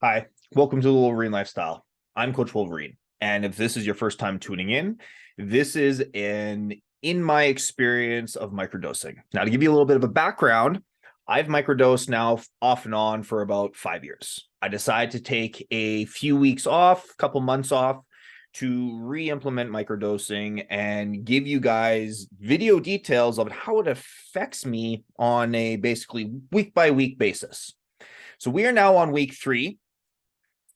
Hi, welcome to the Wolverine Lifestyle. I'm Coach Wolverine. And if this is your first time tuning in, this is in my experience of microdosing. Now, to give you a little bit of a background, I've microdosed now off and on for about 5 years. I decided to take a few weeks off, a couple months off to re-implement microdosing and give you guys video details of how it affects me on a basically week by week basis. So we are now on week 3.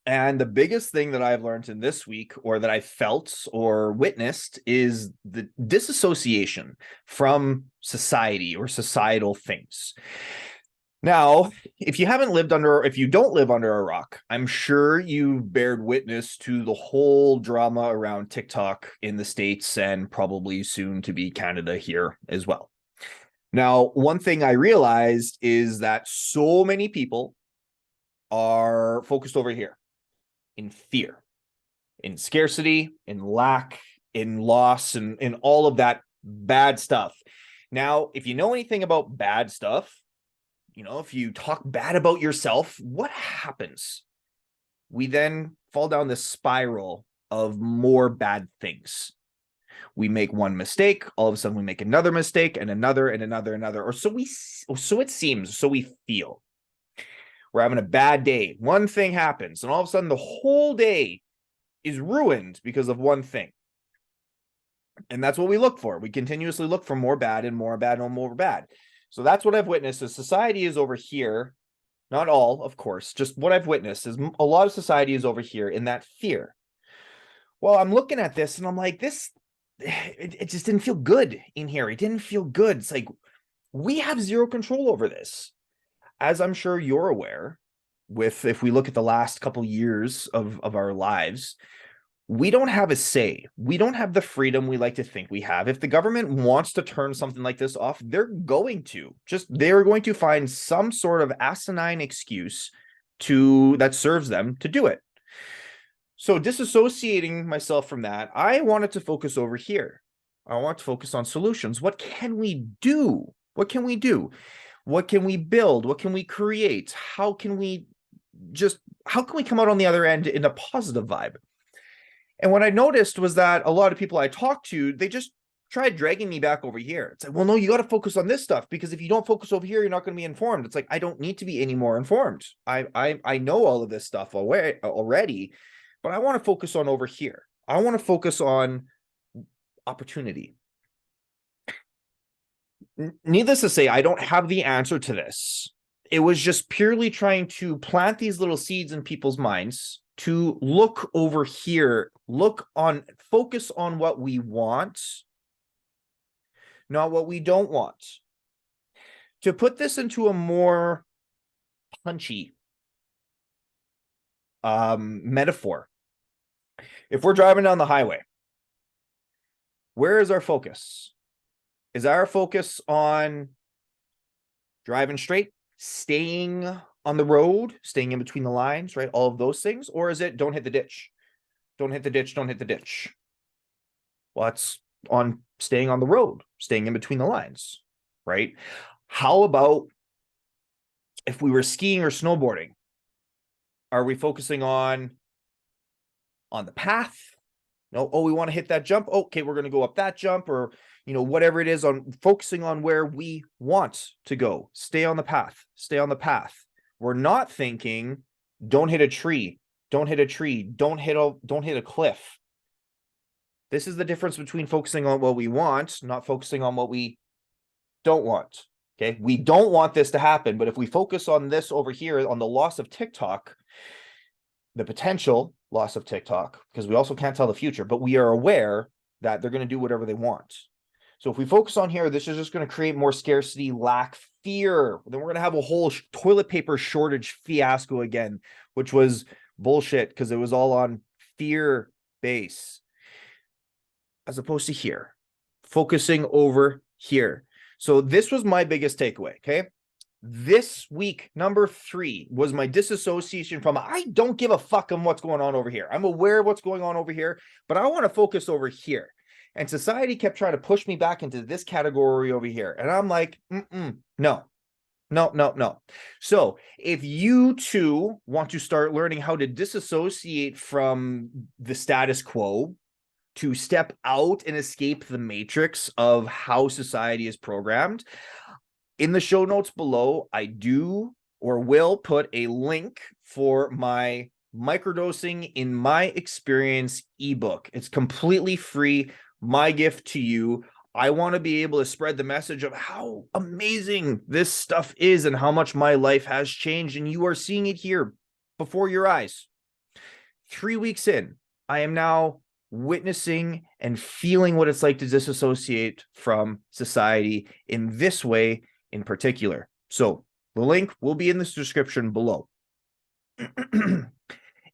And the biggest thing that I've learned in this week, or that I felt or witnessed, is the disassociation from society or societal things. Now, if you don't live under a rock, I'm sure you've bared witness to the whole drama around TikTok in the States and probably soon to be Canada here as well. Now, one thing I realized is that so many people are focused over here in fear, in scarcity, in lack, in loss, and in all of that bad stuff. Now, if you know anything about bad stuff, if you talk bad about yourself, what happens? We then fall down this spiral of more bad things. We make one mistake, all of a sudden we make another mistake, and another, and another, or so it seems, so we feel. We're having a bad day. One thing happens, and all of a sudden the whole day is ruined because of one thing. And that's what we look for. We continuously look for more bad and more bad and more bad. So that's what I've witnessed. Is society is over here. Not all, of course. Just what I've witnessed is a lot of society is over here in that fear. Well, I'm looking at this and I'm like, it just didn't feel good in here. It didn't feel good. It's like we have zero control over this. As I'm sure you're aware, if we look at the last couple years of our lives, we don't have a say. We don't have the freedom we like to think we have. If the government wants to turn something like this off, they're going to. They're going to find some sort of asinine excuse that serves them to do it. So disassociating myself from that, I wanted to focus over here. I want to focus on solutions. What can we do? What can we do? What can we build? What can we create? How can we come out on the other end in a positive vibe? And what I noticed was that a lot of people I talked to, they just tried dragging me back over here. It's like, well, no, you got to focus on this stuff, because if you don't focus over here, you're not going to be informed. It's like, I don't need to be any more informed. I know all of this stuff already, but I want to focus on over here. I want to focus on opportunity. Needless to say, I don't have the answer to this. It was just purely trying to plant these little seeds in people's minds to look over here, focus on what we want, not what we don't want. To put this into a more punchy metaphor, if we're driving down the highway, where is our focus? Is our focus on driving straight, staying on the road, staying in between the lines, right? All of those things. Or is it don't hit the ditch? Don't hit the ditch, don't hit the ditch. Well, it's on staying on the road, staying in between the lines, right? How about if we were skiing or snowboarding? Are we focusing on the path? No, we want to hit that jump. Okay, we're going to go up that jump, or whatever it is, on focusing on where we want to go. Stay on the path. Stay on the path. We're not thinking, don't hit a tree. Don't hit a tree. Don't hit a cliff. This is the difference between focusing on what we want, not focusing on what we don't want. Okay, we don't want this to happen, but if we focus on this over here, on the loss of TikTok, the potential loss of TikTok, because we also can't tell the future, but we are aware that they're going to do whatever they want. So if we focus on here, this is just going to create more scarcity, lack, fear. Then we're going to have a whole toilet paper shortage fiasco again, which was bullshit because it was all on fear base, as opposed to here, focusing over here. So this was my biggest takeaway. Okay. This week, number 3 was my disassociation from, I don't give a fuck on what's going on over here. I'm aware of what's going on over here, but I want to focus over here. And society kept trying to push me back into this category over here. And I'm like, no, No, no, no. So if you too want to start learning how to disassociate from the status quo, to step out and escape the matrix of how society is programmed, in the show notes below, I do or will put a link for my Microdosing in My Experience ebook. It's completely free. My gift to you. I want to be able to spread the message of how amazing this stuff is and how much my life has changed. And you are seeing it here before your eyes. 3 weeks in, I am now witnessing and feeling what it's like to disassociate from society in this way in particular. So the link will be in this description below.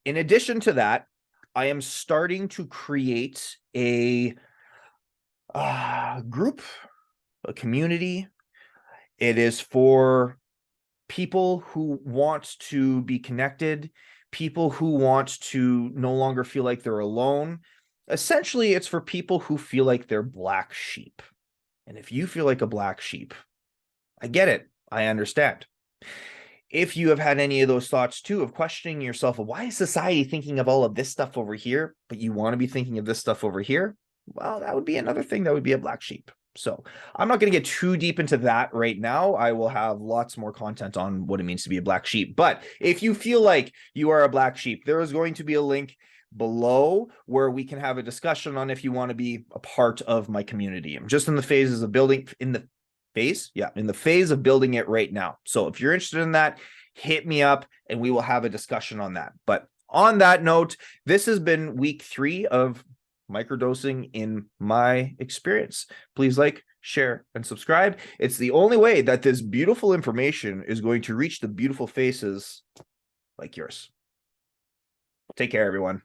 In addition to that, I am starting to create a group, a community. It is for people who want to be connected, people who want to no longer feel like they're alone. Essentially, it's for people who feel like they're black sheep. And if you feel like a black sheep, I get it. I understand. If you have had any of those thoughts too of questioning yourself, why is society thinking of all of this stuff over here, but you want to be thinking of this stuff over here? Well, that would be another thing that would be a black sheep. So I'm not going to get too deep into that right now. I will have lots more content on what it means to be a black sheep. But if you feel like you are a black sheep, there is going to be a link below where we can have a discussion on if you want to be a part of my community. I'm just in the phases of building, in the phase of building it right now. So if you're interested in that, hit me up and we will have a discussion on that. But on that note, this has been week 3 of Microdosing in My Experience. Please like, share, and subscribe. It's the only way that this beautiful information is going to reach the beautiful faces like yours. Take care, everyone.